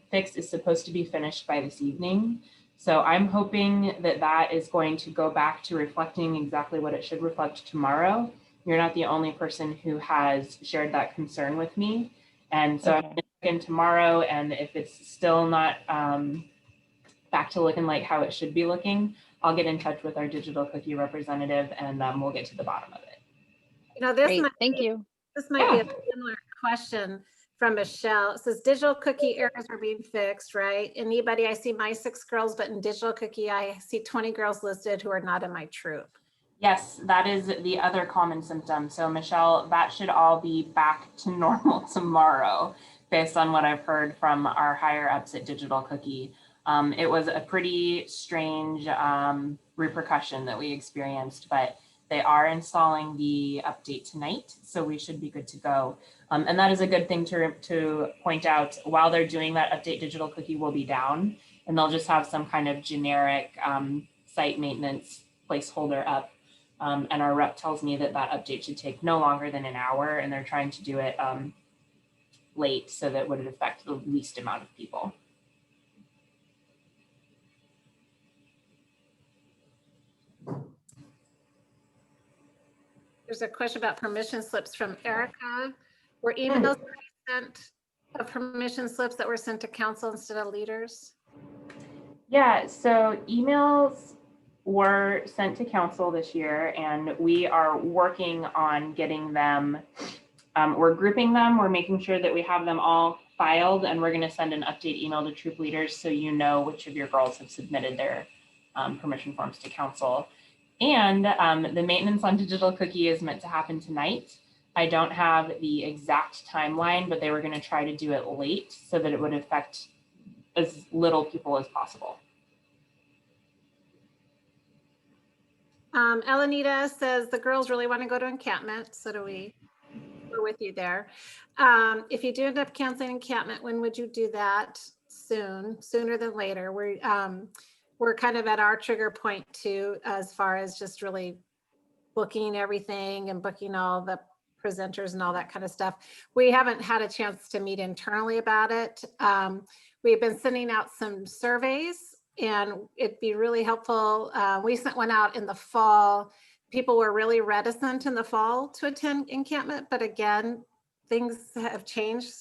fix is supposed to be finished by this evening. So I'm hoping that that is going to go back to reflecting exactly what it should reflect tomorrow. You're not the only person who has shared that concern with me. And so okay. I'm going to check in tomorrow, and if it's still not back to looking like how it should be looking, I'll get in touch with our Digital Cookie representative, and we'll get to the bottom of it.
You know, this might
Thank
be,
you.
This might be a similar question from Michelle. It says Digital Cookie errors are being fixed, right? In eBuddy, I see my 6 girls, but in Digital Cookie, I see 20 girls listed who are not in my troop.
Yes, that is the other common symptom. So Michelle, that should all be back to normal tomorrow, based on what I've heard from our higher ups at Digital Cookie. It was a pretty strange repercussion that we experienced, but they are installing the update tonight, so we should be good to go. And that is a good thing to point out. While they're doing that update, Digital Cookie will be down, and they'll just have some kind of generic site maintenance placeholder up. And our rep tells me that that update should take no longer than an hour, and they're trying to do it late so that it would affect the least amount of people.
There's a question about permission slips from Erica. Were emails sent of permission slips that were sent to council instead of leaders?
Yeah, so emails were sent to council this year, and we are working on getting them. We're grouping them. We're making sure that we have them all filed, and we're going to send an update email to troop leaders so you know which of your girls have submitted their permission forms to council. And the maintenance on Digital Cookie is meant to happen tonight. I don't have the exact timeline, but they were going to try to do it late so that it would affect as little people as possible.
Elenita says the girls really want to go to encampment. So do we. We're with you there. If you do end up canceling encampment, when would you do that? Sooner than later. We're kind of at our trigger point too, as far as just really booking everything and booking all the presenters and all that kind of stuff. We haven't had a chance to meet internally about it. We've been sending out some surveys, and it'd be really helpful. We sent one out in the fall. People were really reticent in the fall to attend encampment, but again, things have changed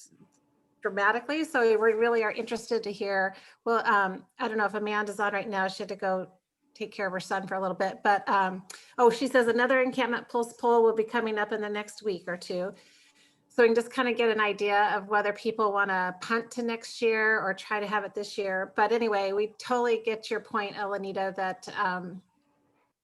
dramatically. So we really are interested to hear. Well, I don't know if Amanda's on right now. She had to go take care of her son for a little bit, but oh, she says another encampment pulse poll will be coming up in the next week or two. So we can just kind of get an idea of whether people want to punt to next year or try to have it this year. But anyway, we totally get your point, Elenita, that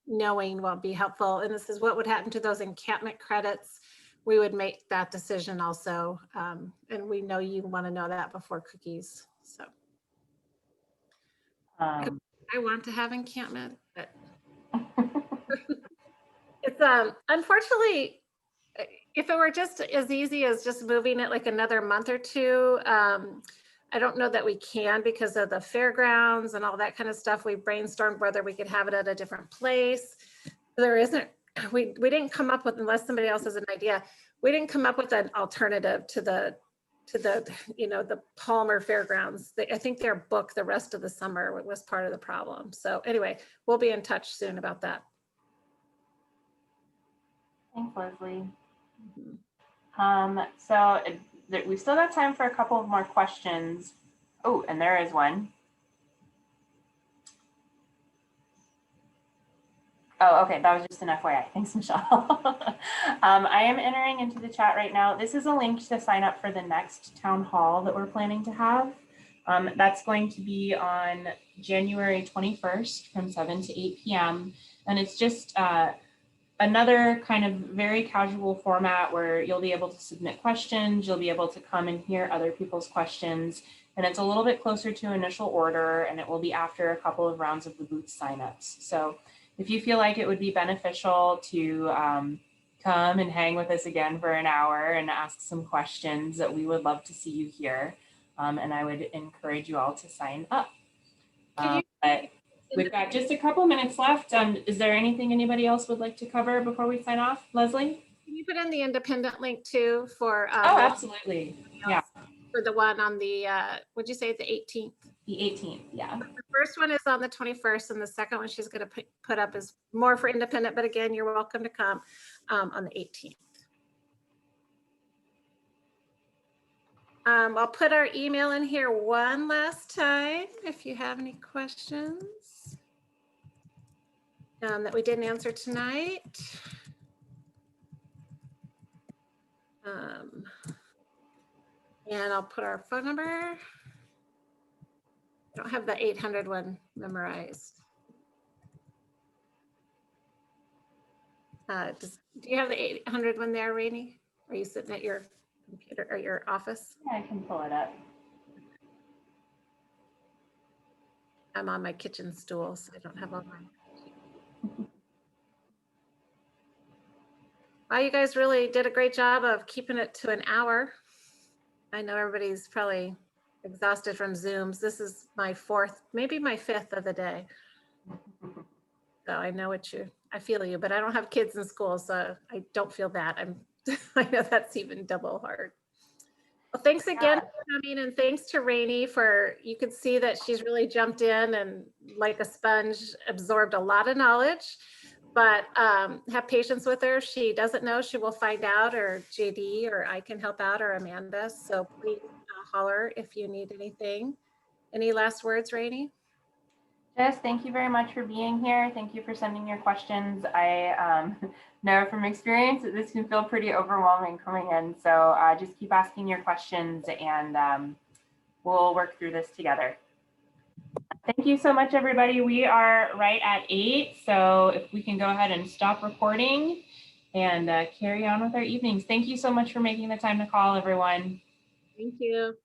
knowing won't be helpful. And this is what would happen to those encampment credits. We would make that decision also. And we know you want to know that before cookies. So I want to have encampment, but it's unfortunately, if it were just as easy as just moving it like another month or two, I don't know that we can because of the fairgrounds and all that kind of stuff. We brainstormed whether we could have it at a different place. There isn't, we didn't come up with, unless somebody else has an idea, we didn't come up with an alternative to the the Palmer Fairgrounds. I think they're booked the rest of the summer was part of the problem. So anyway, we'll be in touch soon about that.
Thanks, Leslie. So we've still got time for a couple of more questions. Oh, and there is one. Oh, okay, that was just an FYI. Thanks, Michelle. I am entering into the chat right now. This is a link to sign up for the next town hall that we're planning to have. That's going to be on January 21st from 7 to 8 p.m. And it's just another kind of very casual format where you'll be able to submit questions, you'll be able to come and hear other people's questions, and it's a little bit closer to initial order, and it will be after a couple of rounds of the booth signups. So if you feel like it would be beneficial to come and hang with us again for an hour and ask some questions, that we would love to see you here. And I would encourage you all to sign up. But we've got just a couple minutes left. Is there anything anybody else would like to cover before we sign off? Leslie?
Can you put in the independent link too for
oh, absolutely. Yeah.
For the one on the what'd you say, the 18th?
The 18th, yeah.
The first one is on the 21st, and the second one she's going to put up is more for independent, but again, you're welcome to come on the 18th. I'll put our email in here one last time if you have any questions that we didn't answer tonight. And I'll put our phone number. I don't have the 800 one memorized. Do you have the 800 one there, Rainey? Are you sitting at your computer or your office?
Yeah, I can pull it up.
I'm on my kitchen stool, so I don't have all my. Wow, you guys really did a great job of keeping it to an hour. I know everybody's probably exhausted from Zooms. This is my fourth, maybe my fifth of the day. So I know I feel you, but I don't have kids in school, so I don't feel that. I know that's even double hard. Well, thanks again
Yeah.
for coming, and thanks to Rainey for, you could see that she's really jumped in and like a sponge absorbed a lot of knowledge. But have patience with her. If she doesn't know, she will find out, or JD or I can help out, or Amanda. So please holler if you need anything. Any last words, Rainey?
Just thank you very much for being here. Thank you for sending your questions. I know from experience that this can feel pretty overwhelming coming in. So just keep asking your questions and we'll work through this together. Thank you so much, everybody. We are right at 8. So if we can go ahead and stop recording and carry on with our evenings. Thank you so much for making the time to call, everyone.
Thank you.